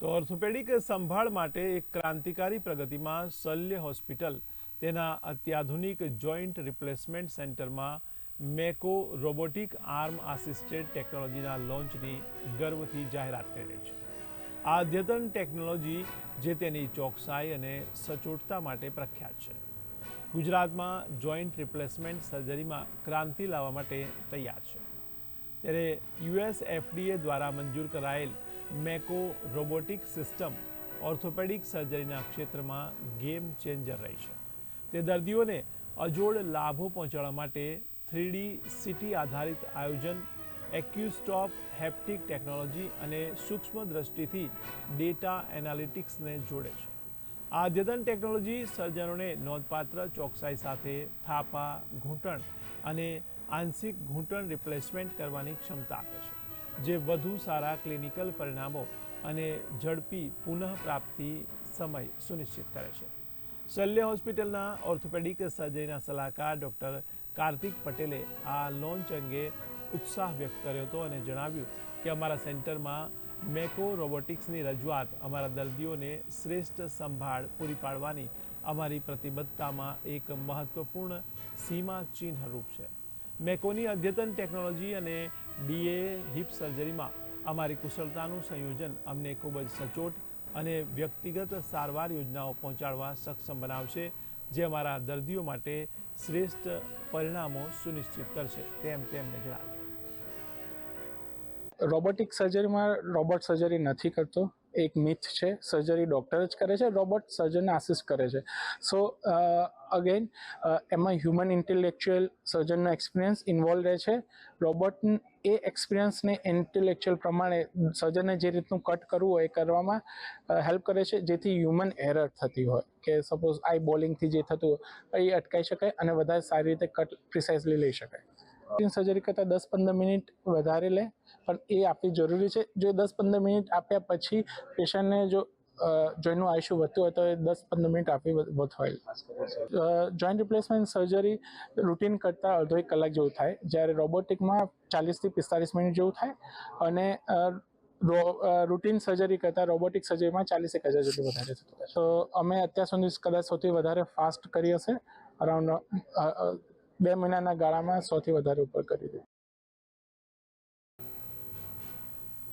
તો ઓર્થોપેડિક સંભાળ માટે એક ક્રાંતિકારી પ્રગતિમાં શલ્ય હોસ્પિટલ તેના અત્યાધુનિક જોઈન્ટ રિપ્લેસમેન્ટ સેન્ટરમાં મેકો રોબોટિક આર્મ આસિસ્ટેડ ટેકનોલોજીના લોન્ચની ગર્વથી જાહેરાત કરી રહી છે। આ અદ્યતન ટેકનોલોજી જે તેની ચોકસાઈ અને સચોટતા માટે પ્રખ્યાત છે, ગુજરાતમાં જોઈન્ટ રિપ્લેસમેન્ટ સર્જરીમાં ક્રાંતિ લાવવા માટે તૈયાર છે। ત્યારે યુએસએફડીએ દ્વારા મંજૂર કરાયેલ મેકો રોબોટિક સિસ્ટમ ઓર્થોપેડિક સર્જરીના ક્ષેત્રમાં ગેમ ચેન્જર રહી છે। તે દર્દીઓને અજોડ લાભો પહોંચાડવા માટે 3D સીટી આધારિત આયોજન, એક્યુસ્ટોપ હેપ્ટિક ટેકનોલોજી અને સૂક્ષ્મ દ્રષ્ટિથી ડેટા એનાલિટિક્સને જોડે છે। આ અદ્યતન ટેકનોલોજી સર્જનોને નોંધપાત્ર ચોકસાઈ સાથે થાપા, ઘૂંટણ અને આંશિક ઘૂંટણ રિપ્લેસમેન્ટ કરવાની ક્ષમતા આપે છે, જે વધુ સારા ક્લિનિકલ પરિણામો અને ઝડપી પુનઃપ્રાપ્તિ સમય સુનિશ્ચિત કરે છે। શલ્ય હોસ્પિટલના ઓર્થોપેડિક સર્જરીના સલાહકાર ડૉક્ટર કાર્તિક પટેલે આ લોન્ચ અંગે ઉત્સાહ વ્યક્ત કર્યો હતો અને જણાવ્યું કે અમારા સેન્ટરમાં મેકો રોબોટિક્સની રજૂઆત અમારા દર્દીઓને શ્રેષ્ઠ સંભાળ પૂરી પાડવાની અમારી પ્રતિબદ્ધતામાં એક મહત્વપૂર્ણ સીમા ચિહ્નરૂપ છે। મેકોની અદ્યતન ટેકનોલોજી અને ડીએ હિપ સર્જરીમાં અમારી કુશળતાનું સંયોજન અમને ખૂબ જ સચોટ અને વ્યક્તિગત સારવાર યોજનાઓ પહોંચાડવા સક્ષમ બનાવશે, જે અમારા દર્દીઓ માટે શ્રેષ્ઠ પરિણામો સુનિશ્ચિત કરશે, તેમ તેમણે જણાવ્યું। રોબોટિક સર્જરીમાં રોબોટ સર્જરી નથી કરતો, એક મિથ છે। સર્જરી ડૉક્ટર જ કરે છે, રોબોટ સર્જનને આસિસ્ટ કરે છે। સો અગેન એમાં હ્યુમન ઇન્ટેલેક્ચ્યુઅલ સર્જનનો એક્સપિરિયન્સ ઇન્વોલ્વ રહે છે। રોબોટ એ એક્સપિરિયન્સને ઇન્ટેલેક્ચ્યુઅલ પ્રમાણે સર્જનને જે રીતનું કટ કરવું હોય એ કરવામાં હેલ્પ કરે છે, જેથી હ્યુમન એરર થતી હોય કે સપોઝ આઈ બોલિંગથી જે થતું હોય એ અટકાઈ શકાય અને વધારે સારી રીતે કટ પ્રિસાઇઝલી લઈ શકાય। સર્જરી કરતાં 10-15 મિનિટ વધારે લે, પણ એ આપવી જરૂરી છે। જો 10-15 મિનિટ આપ્યા પછી પેશન્ટને જો જોઈન્ટનું આયુષ્ય વધતું હોય તો એ 10-15 મિનિટ આપવી વર્થવાઇલ। જોઈન્ટ રિપ્લેસમેન્ટ સર્જરી રૂટીન કરતાં અડધો 1 કલાક જેવું થાય, જ્યારે રોબોટિકમાં 40થી 45 મિનિટ જેવું થાય અને રૂટીન સર્જરી કરતાં રોબોટિક સર્જરીમાં 40-1 હજાર જેટલું વધારે થતું હોય। તો અમે અત્યાર સુધી કદાચ સૌથી વધારે ફાસ્ટ કરી હશે, અરાઉન્ડ 2 મહિનાના ગાળામાં 100થી વધારે ઉપર કરી દીધું।